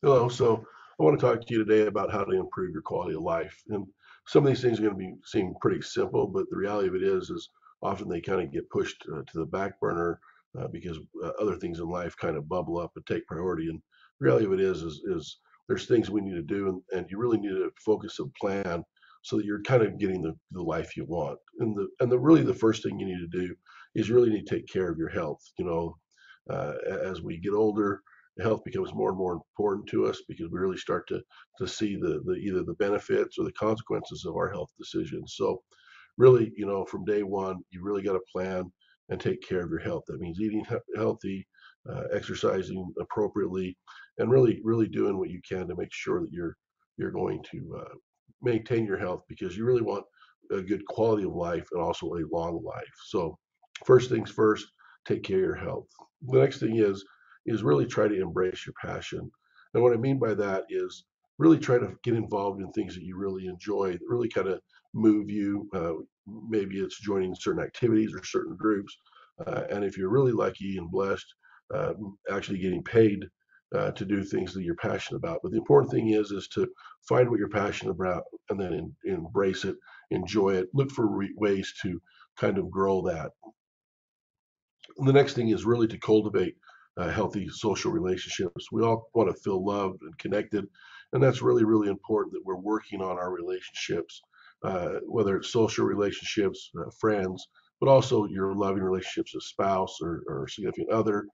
Hello. So I want to talk to you today about how to improve your quality of life. And some of these things are going to be seem pretty simple, but the reality of it is often they kind of get pushed to the back burner because other things in life kind of bubble up and take priority. And the reality of it is there's things we need to do, and you really need to focus and plan so that you're kind of getting the life you want. And the really the first thing you need to do is you really need to take care of your health. As we get older, health becomes more and more important to us because we really start to see the either the benefits or the consequences of our health decisions. So really, from day one, you really got to plan and take care of your health. That means eating healthy, exercising appropriately, and really doing what you can to make sure that you're going to maintain your health because you really want a good quality of life and also a long life. So first things first, take care of your health. The next thing is really try to embrace your passion. And what I mean by that is really try to get involved in things that you really enjoy, that really kind of move you. Maybe it's joining certain activities or certain groups. And if you're really lucky and blessed, uh, actually getting paid to do things that you're passionate about. But the important thing is to find what you're passionate about and then embrace it, enjoy it, look for ways to kind of grow that. And the next thing is really to cultivate healthy social relationships. We all want to feel loved and connected, and that's really important that we're working on our relationships, whether it's social relationships, friends, but also your loving relationships, a spouse or significant other,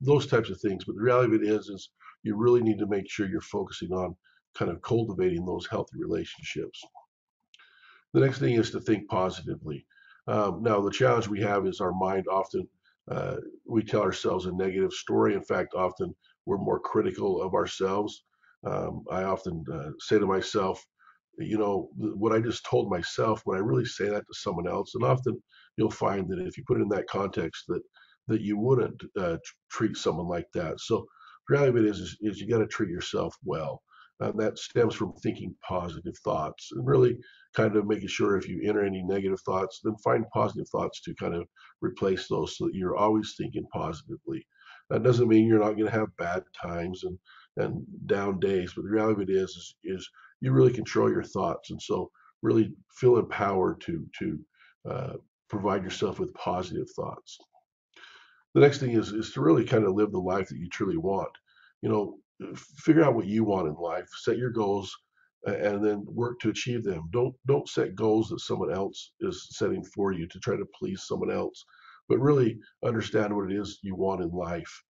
those types of things. But the reality of it is you really need to make sure you're focusing on kind of cultivating those healthy relationships. The next thing is to think positively. Now, the challenge we have is our mind often, we tell ourselves a negative story. In fact, often we're more critical of ourselves. I often say to myself, what I just told myself, when I really say that to someone else, and often you'll find that if you put it in that context, that you wouldn't treat someone like that. So the reality of it is you got to treat yourself well. And that stems from thinking positive thoughts and really kind of making sure if you enter any negative thoughts, then find positive thoughts to kind of replace those so that you're always thinking positively. That doesn't mean you're not going to have bad times and down days, but the reality of it is you really control your thoughts, and so really feel empowered to uh, provide yourself with positive thoughts. The next thing is to really kind of live the life that you truly want. You know, figure out what you want in life, set your goals, and then work to achieve them. Don't set goals that someone else is setting for you to try to please someone else, but really understand what it is you want in life,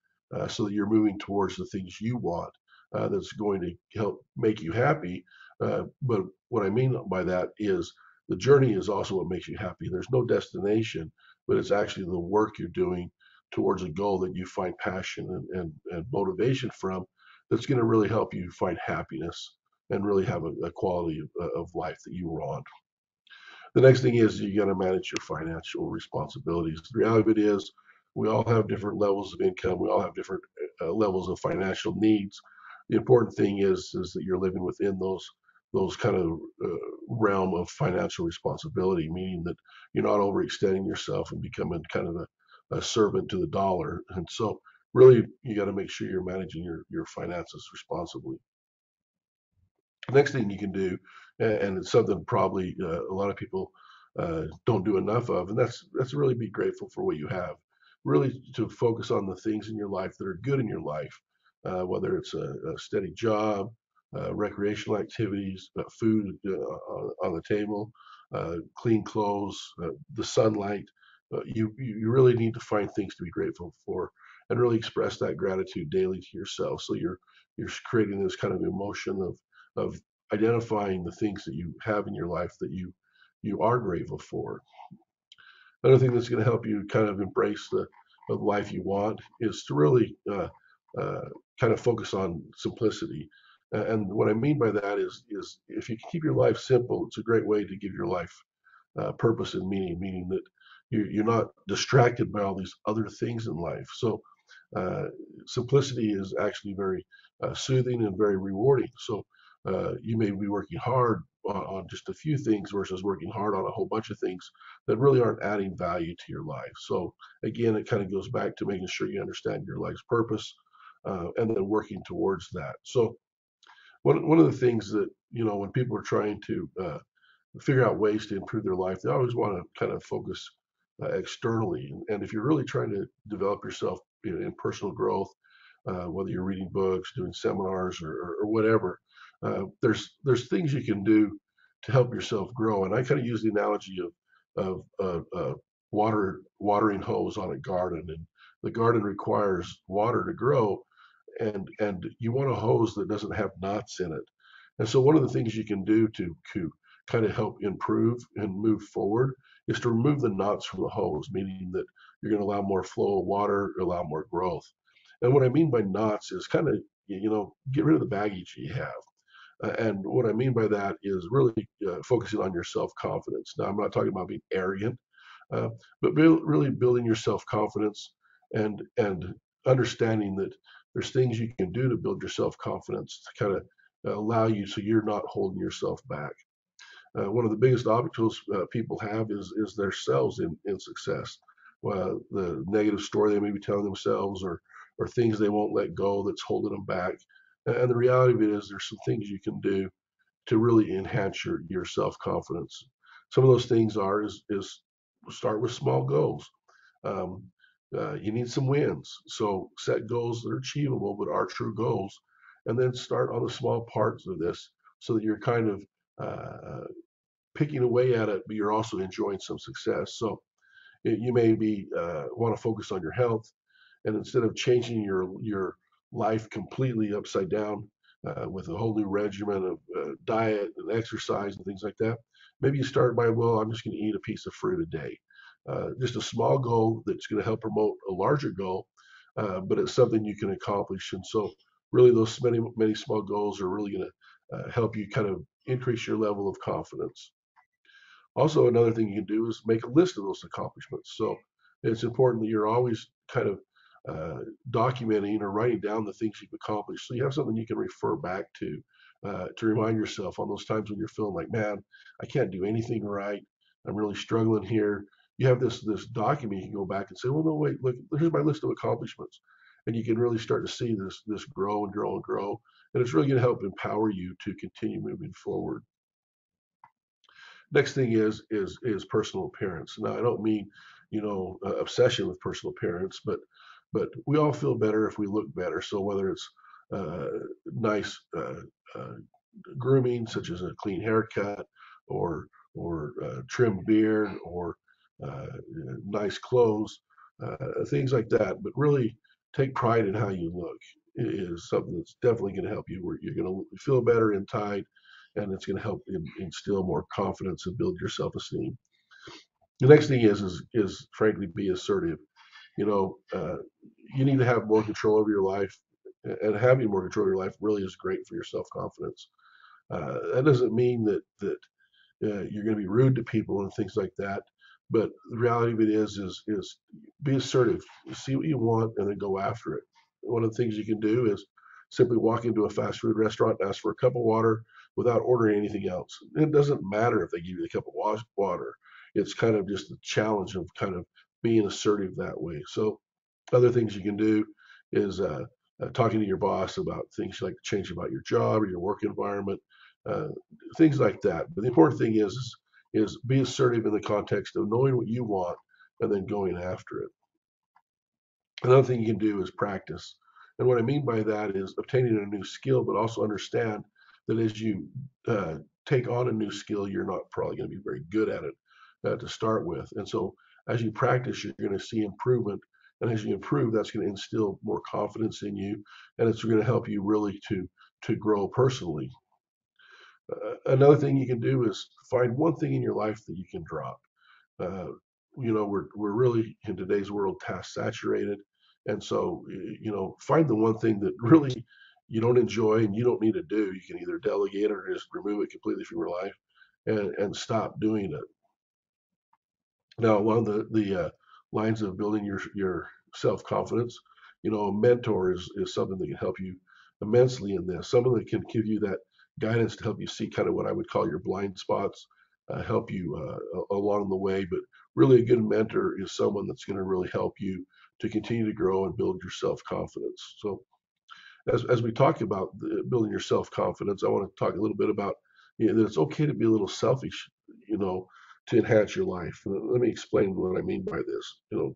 so that you're moving towards the things you want. That's going to help make you happy. But what I mean by that is the journey is also what makes you happy. There's no destination, but it's actually the work you're doing towards a goal that you find passion and motivation from, that's going to really help you find happiness and really have a quality of life that you want. The next thing is you got to manage your financial responsibilities. The reality of it is we all have different levels of income. We all have different levels of financial needs. The important thing is that you're living within those kind of realm of financial responsibility, meaning that you're not overextending yourself and becoming kind of a servant to the dollar. And so really you got to make sure you're managing your finances responsibly. The next thing you can do, and it's something probably a lot of people don't do enough of, and that's really be grateful for what you have. Really to focus on the things in your life that are good in your life, whether it's a steady job, recreational activities, food on the table, clean clothes, the sunlight. You really need to find things to be grateful for, and really express that gratitude daily to yourself. So you're creating this kind of emotion of identifying the things that you have in your life that you are grateful for. Another thing that's going to help you kind of embrace the life you want is to really uh, kind of focus on simplicity. And what I mean by that is if you keep your life simple, it's a great way to give your life purpose and meaning, meaning that you're not distracted by all these other things in life. So uh, simplicity is actually very soothing and very rewarding. So you may be working hard on just a few things versus working hard on a whole bunch of things that really aren't adding value to your life. So again, it kind of goes back to making sure you understand your life's purpose, and then working towards that. So one of the things that, when people are trying to figure out ways to improve their life, they always want to kind of focus externally. And if you're really trying to develop yourself in personal growth, whether you're reading books, doing seminars, or whatever, there's things you can do to help yourself grow. And I kind of use the analogy of watering hose on a garden, and the garden requires water to grow, and you want a hose that doesn't have knots in it. And so one of the things you can do to kind of help improve and move forward is to remove the knots from the hose, meaning that you're going to allow more flow of water, allow more growth. And what I mean by knots is kind of, get rid of the baggage you have. And what I mean by that is really focusing on your self confidence. Now, I'm not talking about being arrogant, uh, but really building your self confidence, and understanding that there's things you can do to build your self confidence to kind of allow you so you're not holding yourself back. One of the biggest obstacles people have is their selves in success. The negative story they may be telling themselves, or things they won't let go that's holding them back. And the reality of it is there's some things you can do to really enhance your self confidence. Some of those things is start with small goals. Um, you need some wins, so set goals that are achievable but are true goals, and then start on the small parts of this so that you're kind of picking away at it, but you're also enjoying some success. So you may be want to focus on your health, and instead of changing your life completely upside down with a whole new regimen of diet and exercise and things like that, maybe you start by, well, I'm just going to eat a piece of fruit a day. Just a small goal that's going to help promote a larger goal, but it's something you can accomplish. And so, really, those many small goals are really going to help you kind of increase your level of confidence. Also, another thing you can do is make a list of those accomplishments. So it's important that you're always kind of documenting or writing down the things you've accomplished, so you have something you can refer back to remind yourself on those times when you're feeling like, man, I can't do anything right. I'm really struggling here. You have this document you can go back and say, well, no, wait, look, here's my list of accomplishments, and you can really start to see this grow and grow and grow, and it's really going to help empower you to continue moving forward. Next thing is personal appearance. Now, I don't mean, obsession with personal appearance, but we all feel better if we look better. So whether it's uh, nice uh, grooming, such as a clean haircut, or trimmed beard, or nice clothes, things like that. But really take pride in how you look is something that's definitely going to help you. Where you're going to feel better inside, and it's going to help instill more confidence and build your self-esteem. The next thing is frankly be assertive. You know, uh, you need to have more control over your life, and having more control over your life really is great for your self-confidence. That doesn't mean that you're going to be rude to people and things like that. But the reality of it is be assertive. See what you want and then go after it. One of the things you can do is simply walk into a fast food restaurant and ask for a cup of water without ordering anything else. It doesn't matter if they give you a cup of water. It's kind of just the challenge of kind of being assertive that way. So other things you can do is talking to your boss about things like change about your job or your work environment, uh, things like that. But the important thing is be assertive in the context of knowing what you want and then going after it. Another thing you can do is practice. And what I mean by that is obtaining a new skill, but also understand that as you take on a new skill, you're not probably going to be very good at it to start with. And so as you practice, you're going to see improvement. And as you improve, that's going to instill more confidence in you, and it's going to help you really to grow personally. Another thing you can do is find one thing in your life that you can drop. Uh, we're really in today's world task saturated, and so find the one thing that really you don't enjoy and you don't need to do. You can either delegate it or just remove it completely from your life, and stop doing it. Now, one of the lines of building your self confidence, a mentor is something that can help you immensely in this. Someone that can give you guidance to help you see kind of what I would call your blind spots, help you along the way. But really, a good mentor is someone that's going to really help you to continue to grow and build your self confidence. So, as we talk about building your self confidence, I want to talk a little bit about that it's okay to be a little selfish, you know, to enhance your life. Let me explain what I mean by this.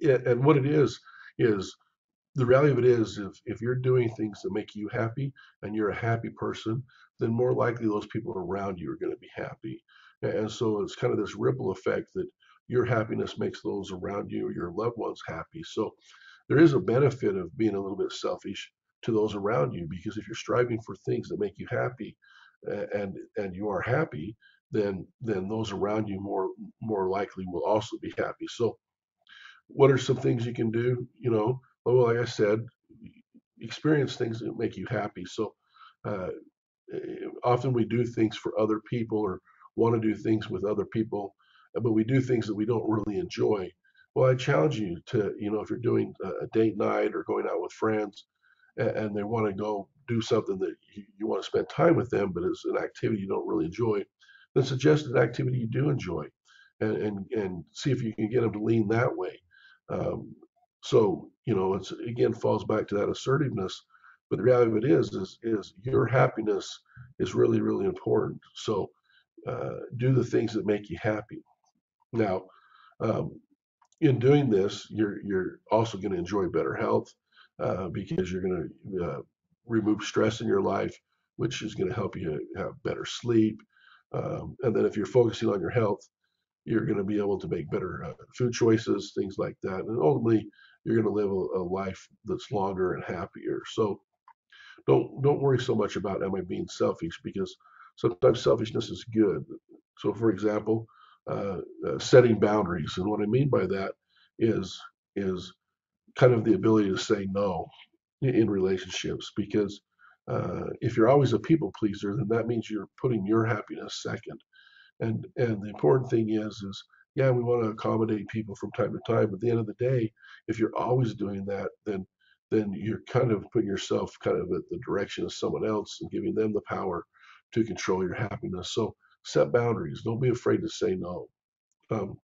And what it is the reality of it is if you're doing things that make you happy and you're a happy person, then more likely those people around you are going to be happy. And so it's kind of this ripple effect that your happiness makes those around you or your loved ones happy. So there is a benefit of being a little bit selfish to those around you, because if you're striving for things that make you happy, and you are happy, then those around you more likely will also be happy. So what are some things you can do? Well, like I said, experience things that make you happy. So uh, often we do things for other people or want to do things with other people, but we do things that we don't really enjoy. Well, I challenge you to, if you're doing a date night or going out with friends, and they want to go do something that you want to spend time with them, but it's an activity you don't really enjoy, then suggest an activity you do enjoy, and see if you can get them to lean that way. Um, so it's again falls back to that assertiveness. But the reality of it is your happiness is really really important. So do the things that make you happy. Now, um, in doing this, you're also going to enjoy better health, because you're going to remove stress in your life, which is going to help you have better sleep. And then if you're focusing on your health, you're going to be able to make better food choices, things like that, and ultimately you're going to live a life that's longer and happier. So don't worry so much about am I being selfish, because sometimes selfishness is good. So for example, setting boundaries, and what I mean by that is kind of the ability to say no in relationships, because if you're always a people pleaser, then that means you're putting your happiness second. And the important thing is yeah, we want to accommodate people from time to time, but at the end of the day, if you're always doing that, then you're kind of putting yourself kind of at the direction of someone else and giving them the power to control your happiness. So set boundaries. Don't be afraid to say no. Um,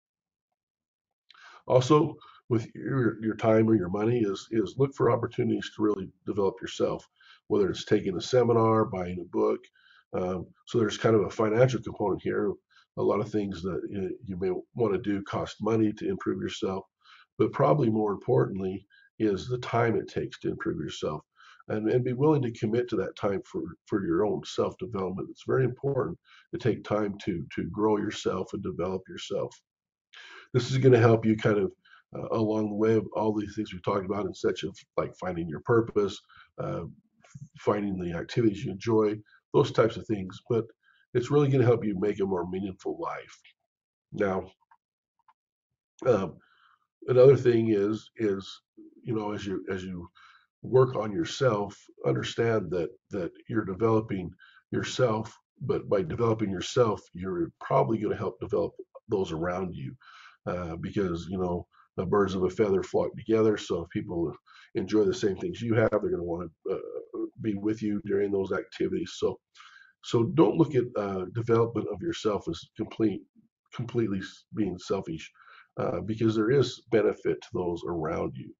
Also, with your time or your money, is look for opportunities to really develop yourself, whether it's taking a seminar, buying a book. So there's kind of a financial component here. A lot of things that you may want to do cost money to improve yourself, but probably more importantly is the time it takes to improve yourself, and be willing to commit to that time for your own self development. It's very important to take time to grow yourself and develop yourself. This is going to help you kind of along the way of all these things we've talked about, in such of like finding your purpose, uh, finding the activities you enjoy, those types of things. But it's really going to help you make a more meaningful life. Now, um, another thing is as you work on yourself, understand that you're developing yourself, but by developing yourself, you're probably going to help develop those around you, because the birds of a feather flock together. So if people enjoy the same things you have, they're going to want to be with you during those activities. So don't look at development of yourself as completely being selfish, because there is benefit to those around you.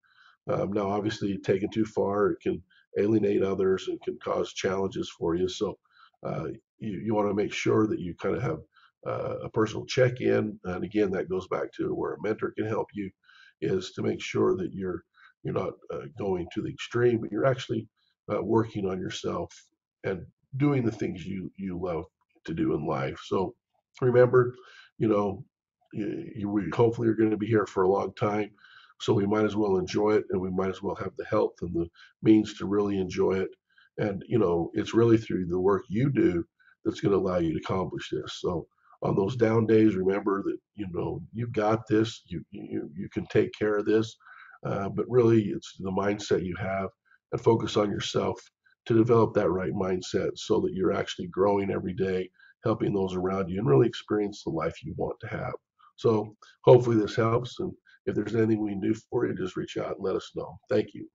Now, obviously, taken too far, it can alienate others and can cause challenges for you. So uh, you want to make sure that you kind of have a personal check-in. And again, that goes back to where a mentor can help you, is to make sure that you're not going to the extreme, but you're actually working on yourself and doing the things you love to do in life. So remember, you know, we hopefully are going to be here for a long time. So we might as well enjoy it, and we might as well have the health and the means to really enjoy it. And it's really through the work you do that's going to allow you to accomplish this. So on those down days, remember that you've got this. You can take care of this. But really, it's the mindset you have, and focus on yourself to develop that right mindset, so that you're actually growing every day, helping those around you, and really experience the life you want to have. So hopefully this helps. And if there's anything we can do for you, just reach out and let us know. Thank you.